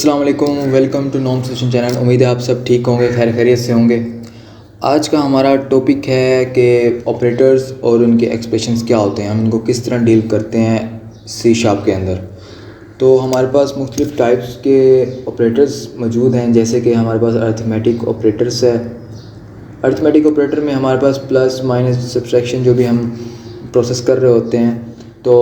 अस्सलाम वालेकुम, welcome to Nom Solution channel. उम्मीद है आप सब ठीक होंगे, खैर खैरियत से होंगे। आज का हमारा टॉपिक है कि ऑपरेटर्स और उनके एक्सप्रेशंस क्या होते हैं, हम इनको किस तरह डील करते हैं सी शार्प के अंदर। तो हमारे पास मुख्तलिफ़ टाइप्स के ऑपरेटर्स मौजूद हैं, जैसे कि हमारे पास अर्थमेटिक ऑपरेटर्स है। अर्थमेटिक ऑपरेटर में हमारे पास प्लस माइनस सब्ट्रैक्शन जो भी हम प्रोसेस कर रहे होते हैं, तो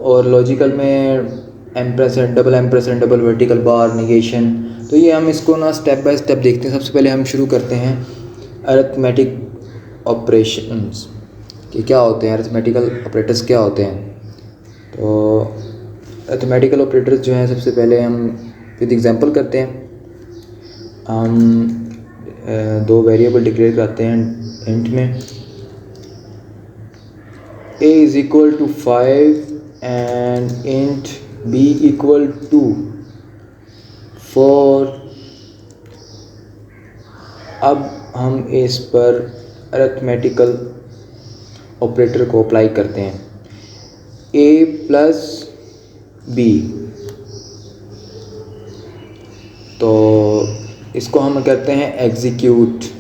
और लॉजिकल में ampersand, double ampersand, double vertical bar, negation. तो ये हम इसको ना स्टेप बाय स्टेप देखते हैं। सबसे पहले हम शुरू करते हैं अरिथमेटिक ऑपरेशंस कि क्या होते हैं, अरिथमेटिकल ऑपरेटर्स क्या होते हैं। तो अरिथमेटिकल ऑपरेटर्स जो हैं, सबसे पहले हम विद एग्जांपल करते हैं। हम दो वेरिएबल डिक्लेयर करते हैं इंट में, a is equal to 5 and int b equal to 4। अब हम इस पर अरिथमेटिकल ऑपरेटर को अप्लाई करते हैं, a प्लस b। तो इसको हम करते हैं एग्जीक्यूट।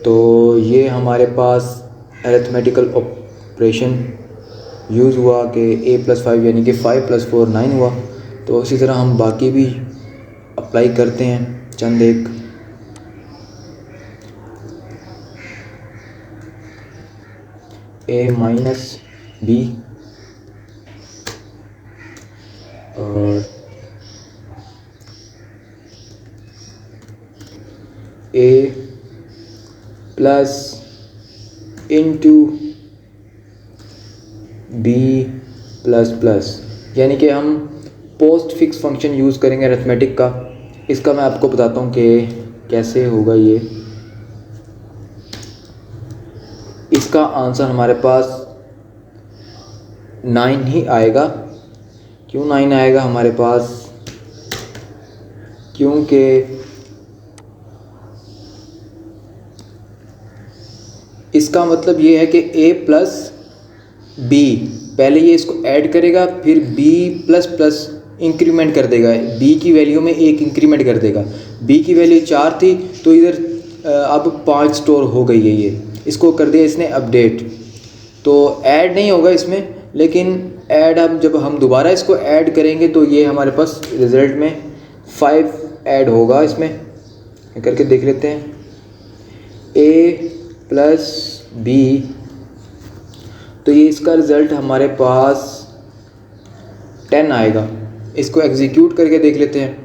तो ये हमारे पास अरिथमेटिकल ऑपरेशन यूज़ हुआ कि a प्लस 5 यानी कि 5 प्लस 4 9 हुआ। तो इसी तरह हम बाकी भी अप्लाई करते हैं चंद एक। a माइनस b और a plus into b plus plus, यानी कि हम पोस्ट फिक्स फंक्शन यूज़ करेंगे अरिथमेटिक का। इसका मैं आपको बताता हूँ कि कैसे होगा ये। इसका आंसर हमारे पास 9 ही आएगा। क्यों 9 आएगा हमारे पास? क्योंकि इसका मतलब ये है कि a प्लस b, पहले ये इसको ऐड करेगा, फिर b प्लस प्लस इंक्रीमेंट कर देगा, b की वैल्यू में 1 इंक्रीमेंट कर देगा। b की वैल्यू 4 थी तो इधर अब 5 स्टोर हो गई है। ये इसको कर दिया इसने अपडेट। तो ऐड नहीं होगा इसमें, लेकिन ऐड अब जब हम दोबारा इसको ऐड करेंगे तो ये हमारे पास रिज़ल्ट में 5 ऐड होगा। इसमें करके देख लेते हैं, a प्लस b। तो ये इसका रिज़ल्ट हमारे पास 10 आएगा। इसको एग्जीक्यूट करके देख लेते हैं।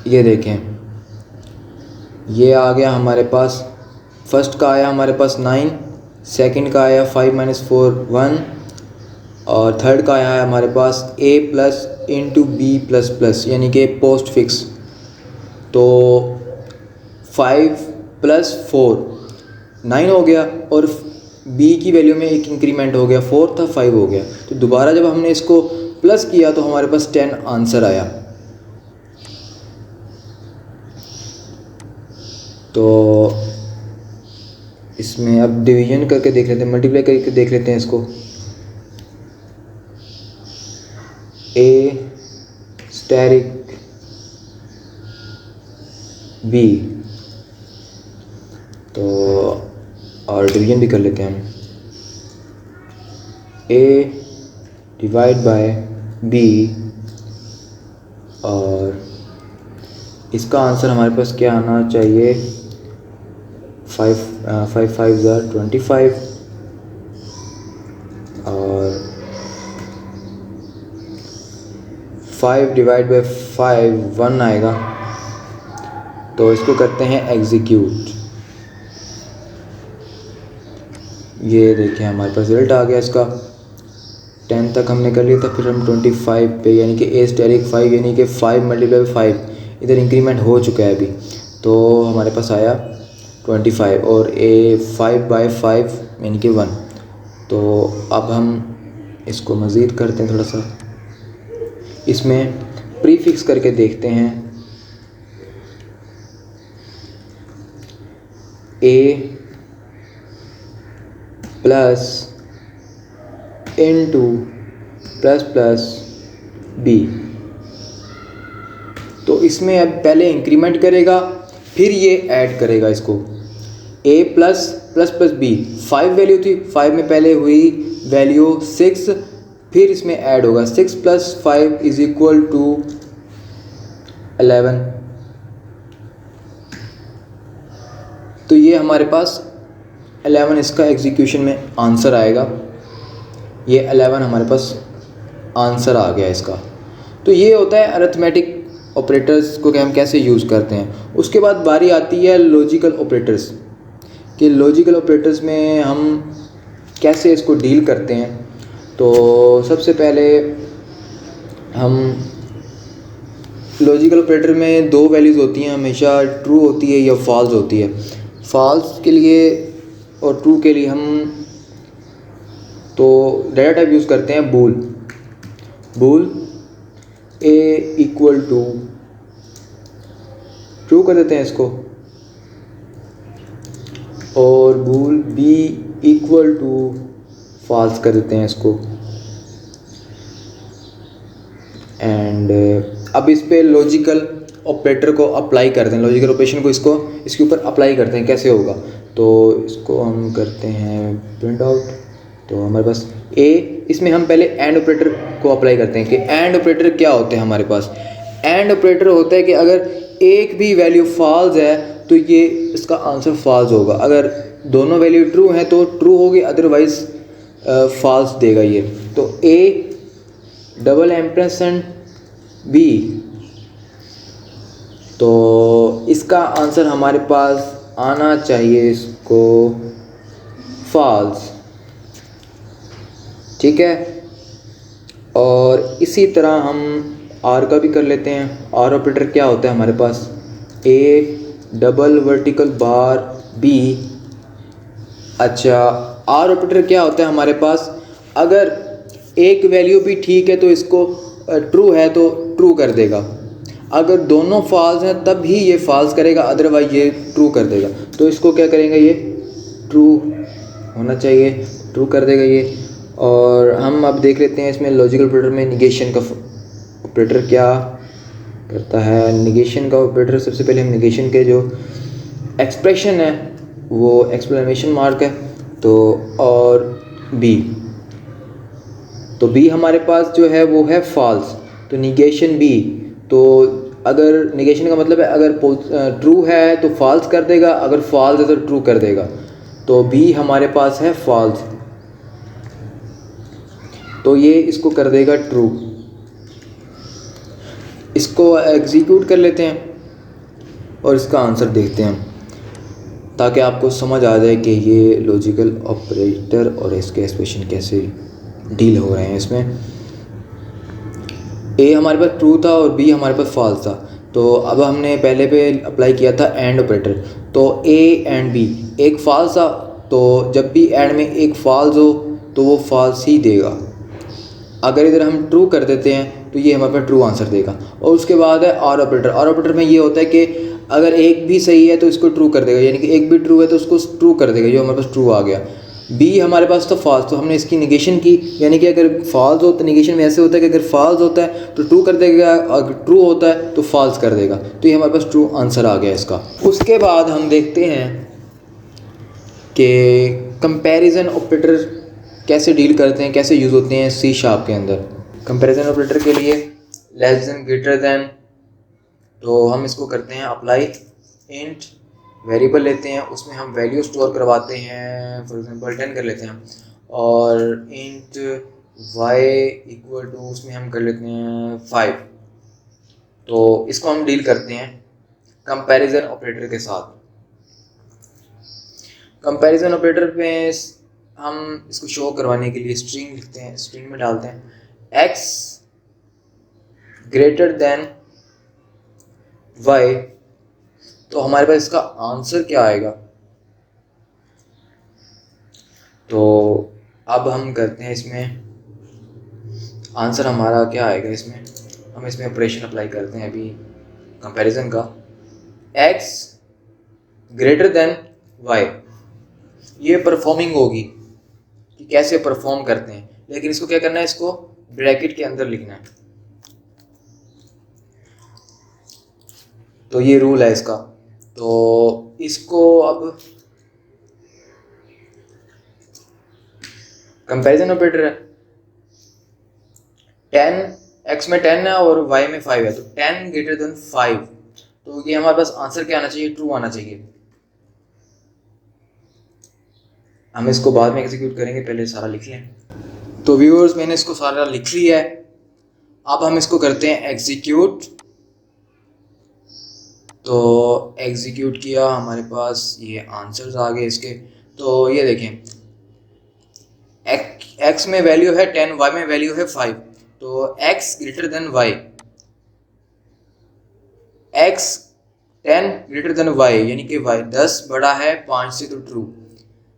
ये देखें, ये आ गया हमारे पास। फर्स्ट का आया हमारे पास 9, सेकंड का आया 5 माइनस 4 1, और थर्ड का आया है हमारे पास a plus into b plus plus, यानी कि पोस्ट फिक्स। तो 5 प्लस 4 9 हो गया, और b की वैल्यू में 1 इंक्रीमेंट हो गया, 4 था 5 हो गया। तो दोबारा जब हमने इसको प्लस किया तो हमारे पास 10 आंसर आया। तो इसमें अब डिवीजन करके देख लेते हैं, मल्टीप्लाई करके देख लेते हैं इसको। a स्टेरिक b, तो और डिवीजन भी कर लेते हैं हम। a डिवाइड बाय b, और इसका आंसर हमारे पास क्या आना चाहिए? 5 5 5 25, और 5 डिवाइड बाय 5 1 आएगा। तो इसको करते हैं एग्जीक्यूट। ये देखें हमारे पास रिजल्ट आ गया इसका। 10 तक हमने कर लिया था, फिर हम 25 पे, यानी कि a स्टेरिक 5 यानी कि 5 मल्टीप्लाई बाई 5 इधर इंक्रीमेंट हो चुका है अभी। तो हमारे पास आया 25, और a 5 बाई 5 यानी कि 1। तो अब हम इसको मज़ीद करते हैं थोड़ा सा, इसमें प्रीफिक्स करके देखते हैं। a plus into plus plus b. तो इसमें अब पहले इंक्रीमेंट करेगा, फिर ये ऐड करेगा इसको, a plus plus plus b. 5 value थी, 5 में पहले हुई वैल्यू 6, फिर इसमें ऐड होगा 6 प्लस 5 इज इक्वल टू 11। तो ये हमारे पास 11 इसका एग्जीक्यूशन में आंसर आएगा। ये 11 हमारे पास आंसर आ गया इसका। तो ये होता है अरिथमेटिक ऑपरेटर्स को कि हम कैसे यूज़ करते हैं। उसके बाद बारी आती है लॉजिकल ऑपरेटर्स कि लॉजिकल ऑपरेटर्स में हम कैसे इसको डील करते हैं। तो सबसे पहले हम लॉजिकल ऑपरेटर में 2 वैल्यूज़ होती हैं, हमेशा ट्रू होती है या फॉल्स होती है। फॉल्स के लिए और ट्रू के लिए हम तो डेटा टाइप यूज़ करते हैं बूल a इक्वल टू ट्रू कर देते हैं इसको, और बूल b इक्वल टू फॉल्स कर देते हैं इसको। एंड अब इस पे लॉजिकल ऑपरेटर को अप्लाई करते हैं, लॉजिकल ऑपरेशन को इसके ऊपर अप्लाई करते हैं। कैसे होगा, तो इसको हम करते हैं प्रिंट आउट। तो हमारे पास a, इसमें हम पहले एंड ऑपरेटर को अप्लाई करते हैं कि एंड ऑपरेटर क्या होते हैं हमारे पास। एंड ऑपरेटर होता है कि अगर एक भी वैल्यू फॉल्स है तो ये इसका आंसर फॉल्स होगा, अगर दोनोदोनों वैल्यू ट्रू हैं तो ट्रू होगी, अदरवाइज फॉल्स देगा ये। तो a डबल एम्परसेंड b, तो इसका आंसर हमारे पास आना चाहिए इसको फॉल्स, ठीक है। और इसी तरह हम आर का भी कर लेते हैं। आर ऑपरेटर क्या होता है हमारे पास, a double vertical bar b। अच्छा, आर ऑपरेटर क्या होता है हमारे पास, अगर एक वैल्यू भी ठीक है तो इसको ट्रू है तो ट्रू कर देगा, अगर दोनों फॉल्स हैं तब ही ये फॉल्स करेगा, अदरवाइज ये ट्रू कर देगा। तो इसको क्या करेंगे, ये ट्रू होना चाहिए, ट्रू कर देगा ये। और हम अब देख लेते हैं इसमें लॉजिकल ऑपरेटर में निगेशन का ऑपरेटर क्या करता है। निगेशन का ऑपरेटर, सबसे पहले हम निगेशन के जो एक्सप्रेशन है वो एक्सक्लेमेशन मार्क है, तो और बी, तो बी हमारे पास जो है वो है फॉल्स, तो निगेशन बी। तो अगर निगेशन का मतलब है अगर ट्रू है तो फॉल्स कर देगा, अगर फॉल्स है तो ट्रू कर देगा। तो बी हमारे पास है फॉल्स, तो ये इसको कर देगा ट्रू। इसको एग्जीक्यूट कर लेते हैं और इसका आंसर देखते हैं ताकि आपको समझ आ जाए कि ये लॉजिकल ऑपरेटर और इसके एक्सप्रेशन कैसे डील हो रहे हैं। इसमें ए हमारे पास ट्रू था और बी हमारे पास फॉल्स था। तो अब हमने पहले पे अप्लाई किया था एंड ऑपरेटर, तो ए एंड बी, एक फॉल्स था तो जब भी एंड में एक फॉल्स हो तो वो फॉल्स ही देगा। अगर इधर हम ट्रू कर देते हैं तो ये हमारे पास ट्रू आंसर देगा। और उसके बाद है आर ऑपरेटर। आर ऑपरेटर में ये होता है कि अगर एक भी सही है तो इसको ट्रू कर देगा, यानी कि एक भी ट्रू है तो उसको ट्रू कर देगा, जो हमारे पास ट्रू आ गया। बी हमारे पास तो फॉल्स, तो हमने इसकी निगेशन की, यानी कि अगर फॉल्स हो तो निगेशन में ऐसे होता है कि अगर फॉल्स होता है तो ट्रू कर देगा, अगर ट्रू होता है तो फॉल्स कर देगा। तो ये हमारे पास ट्रू आंसर आ गया इसका। उसके बाद हम देखते हैं कि कंपैरिजन ऑपरेटर कैसे डील करते हैं, कैसे यूज़ होते हैं सी शार्प के अंदर। कंपैरिजन ऑपरेटर के लिए लेस देन ग्रेटर देन, तो हम इसको करते हैं अप्लाई इंट वेरिएबल लेते हैं, उसमें हम वैल्यू स्टोर करवाते हैं, फॉर एग्जांपल 10 कर लेते हैं, और इंट y इक्वल टू उसमें हम कर लेते हैं 5। तो इसको हम डील करते हैं कंपैरिजन ऑपरेटर के साथ। कंपैरिजन ऑपरेटर पे हम इसको शो करवाने के लिए स्ट्रिंग लिखते हैं, स्ट्रिंग में डालते हैं x ग्रेटर देन y, तो हमारे पास इसका आंसर क्या आएगा। तो अब हम करते हैं इसमें आंसर हमारा क्या आएगा, इसमें हम इसमें ऑपरेशन अप्लाई करते हैं अभी कंपैरिजन का। x ग्रेटर देन y, ये परफॉर्मिंग होगी, कि कैसे परफॉर्म करते हैं, लेकिन इसको क्या करना है, इसको ब्रैकेट के अंदर लिखना है। तो ये रूल है इसका। तो इसको अब कंपैरिजन ऑपरेटर है, 10 x में 10 है और y में 5 है, तो 10 ग्रेटर देन 5, तो ये हमारे पास आंसर क्या आना चाहिए, ट्रू आना चाहिए। हम इसको बाद में एग्जीक्यूट करेंगे, पहले सारा लिख लें। तो व्यूअर्स मैंने इसको सारा लिख लिया है, अब हम इसको करते हैं एग्जीक्यूट। तो एग्जीक्यूट किया, हमारे पास ये आंसर्स आ गए इसके। तो ये देखें, x में वैल्यू है 10, y में वैल्यू है 5, तो x greater then y, x 10 greater than y यानी कि y 10 बड़ा है 5 से, तो ट्रू।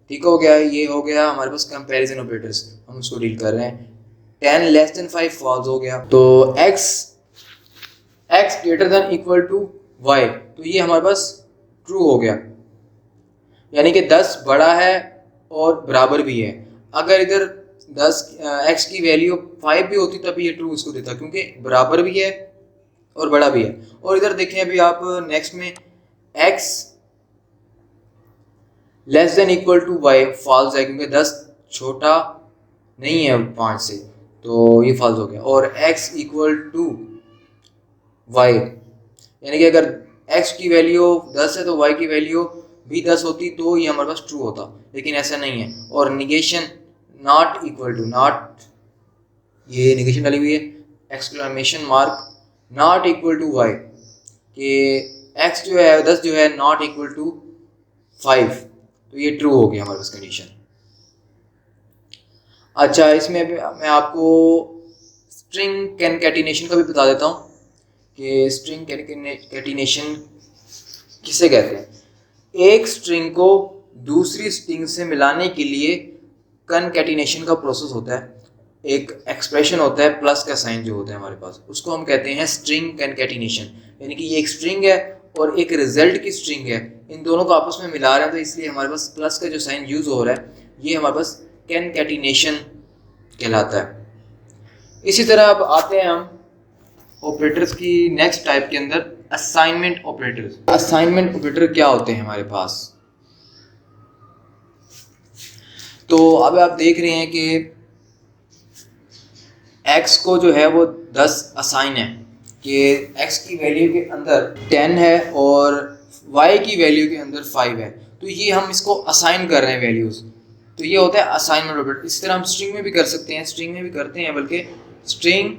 ठीक हो गया, ये हो गया हमारे पास कंपैरिजन ऑपरेटर्स, हम उसको डील कर रहे हैं। 10 लेस देन 5 फॉल्स हो गया, तो x greater than equal to y, तो ये हमारे पास ट्रू हो गया, यानी कि 10 बड़ा है और बराबर भी है। अगर इधर 10 x की वैल्यू 5 भी होती तब ये ट्रू इसको देता, क्योंकि बराबर भी है और बड़ा भी है। और इधर देखें अभी आप नेक्स्ट में x less than equal to y false है, क्योंकि 10 छोटा नहीं है 5 से, तो ये फॉल्स हो गया। और x इक्वल टू y, यानी कि अगर x की वैल्यू 10 है तो y की वैल्यू भी 10 होती, तो ये हमारे पास ट्रू होता, लेकिन ऐसा नहीं है। और negation not equal to, not ये निगेशन डाली हुई है, exclamation mark, not equal to y, कि x जो है 10 जो है नॉट इक्वल टू 5, तो ये ट्रू हो गया हमारे पास कंडीशन। अच्छा, इसमें मैं आपको स्ट्रिंग कैनकेटिनेशन का भी बता देता हूँ कि स्ट्रिंग कैनकेटिनेशन किसे कहते हैं। एक स्ट्रिंग को दूसरी स्ट्रिंग से मिलाने के लिए कनकैटिनेशन का प्रोसेस होता है। एक एक्सप्रेशन होता है प्लस का साइन जो होता है हमारे पास, उसको हम कहते हैं स्ट्रिंग कनकैटिनेशन। यानी कि ये एक स्ट्रिंग है और एक रिजल्ट की स्ट्रिंग है, इन दोनों को आपस में मिला रहे हैं, तो इसलिए हमारे पास प्लस का जो साइन यूज हो रहा है, ये हमारे पास कनकैटिनेशन कहलाता है। इसी तरह अब आते हैं हम ऑपरेटर्स की नेक्स्ट टाइप के अंदर, असाइनमेंट ऑपरेटर्स। असाइनमेंट ऑपरेटर क्या होते हैं हमारे पास, तो अब आप देख रहे हैं कि x को जो है वो 10 असाइन है, कि x की वैल्यू के अंदर 10 है और y की वैल्यू के अंदर 5 है, तो ये हम इसको असाइन कर रहे हैं वैल्यूज, तो ये होता है असाइनमेंट ऑपरेटर। इस तरह हम स्ट्रिंग में भी कर सकते हैं, स्ट्रिंग में भी करते हैं, बल्कि स्ट्रिंग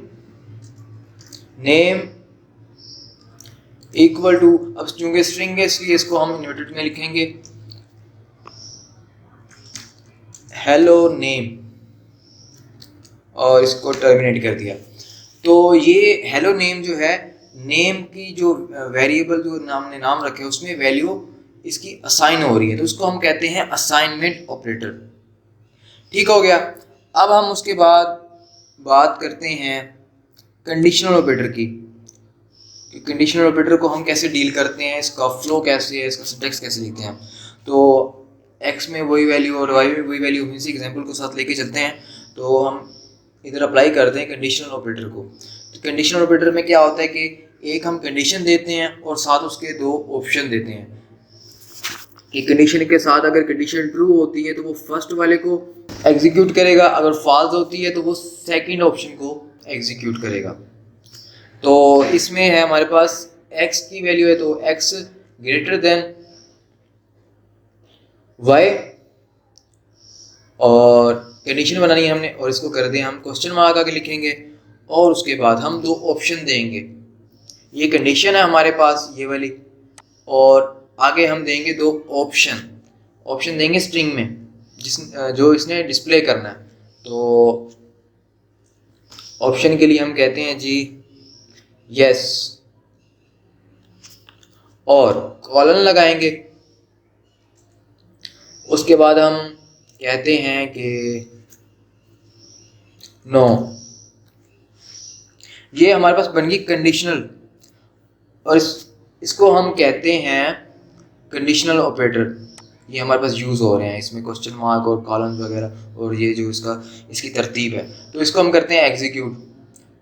नेम इक्वल टू, अब चूंकि स्ट्रिंग है इसलिए इसको हम इन्वर्टेड में लिखेंगे हेलो नेम, और इसको टर्मिनेट कर दिया। तो ये हेलो नेम जो है, नेम की जो वेरिएबल जो हमने नाम रखे उसमें वैल्यू इसकी असाइन हो रही है, तो उसको हम कहते हैं असाइनमेंट ऑपरेटर। ठीक हो गया। अब हम उसके बाद बात करते हैं कंडीशनल ऑपरेटर की, कि कंडीशनल ऑपरेटर को हम कैसे डील करते हैं, इसका फ्लो कैसे है, इसका सिंटैक्स कैसे लिखते हैं। तो x में वही वैल्यू और y में वही वैल्यू, इसी एग्जांपल को साथ लेके चलते हैं। तो हम इधर अप्लाई करते हैं कंडीशनल ऑपरेटर को। तो कंडीशनल ऑपरेटर में क्या होता है कि एक हम कंडीशन देते हैं और साथ उसके दो ऑप्शन देते हैं, कि कंडीशन के साथ अगर कंडीशन ट्रू होती है तो वो फर्स्ट वाले को एग्जीक्यूट करेगा, अगर फॉल्स होती है तो वो सेकंड ऑप्शन को एग्जीक्यूट करेगा। तो इसमें है हमारे पास x की वैल्यू है, तो x ग्रेटर देन y, और कंडीशन बनानी है हमने, और इसको कर दें हम क्वेश्चन मार्क आके लिखेंगे, और उसके बाद हम दो ऑप्शन देंगे। ये कंडीशन है हमारे पास ये वाली, और आगे हम देंगे दो ऑप्शन देंगे स्ट्रिंग में जो इसने डिस्प्ले करना है। तो ऑप्शन के लिए हम कहते हैं जी यस, और कॉलन लगाएंगे। उसके बाद हम कहते हैं कि नो। ये हमारे पास बन गई कंडीशनल, और इसको हम कहते हैं कंडीशनल ऑपरेटर। ये हमारे पास यूज़ हो रहे हैं, इसमें क्वेश्चन मार्क और कॉलम्स वगैरह और ये जो इसकी तरतीब है, तो इसको हम करते हैं एग्जीक्यूट।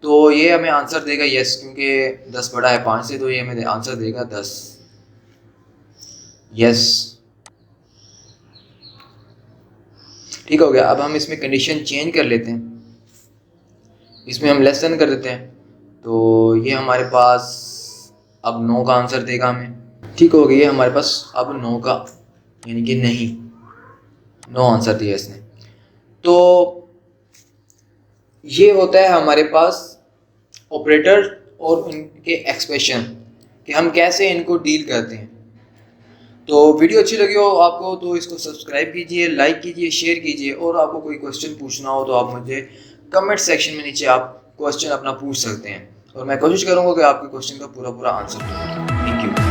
तो ये हमें आंसर देगा यस, क्योंकि 10 बड़ा है 5 से, तो ये हमें आंसर देगा 10। यस, ठीक हो गया। अब हम इसमें कंडीशन चेंज कर लेते हैं, इसमें हम लेसन कर देते हैं, तो ये हमारे पास अब 9 का आंसर देगा हमें। ठीक हो गया, हमारे पास अब 9 का, यानी कि नहीं, 9 आंसर दिया इसने। तो ये होता है हमारे पास ऑपरेटर और उनके एक्सप्रेशन, कि हम कैसे इनको डील करते हैं। तो वीडियो अच्छी लगी हो आपको तो इसको सब्सक्राइब कीजिए, लाइक कीजिए, शेयर कीजिए, और आपको कोई क्वेश्चन पूछना हो तो आप मुझे कमेंट सेक्शन में नीचे आप क्वेश्चन अपना पूछ सकते हैं, और मैं कोशिश करूँगा कि आपके क्वेश्चन का पूरा आंसर दूँ। Thank you.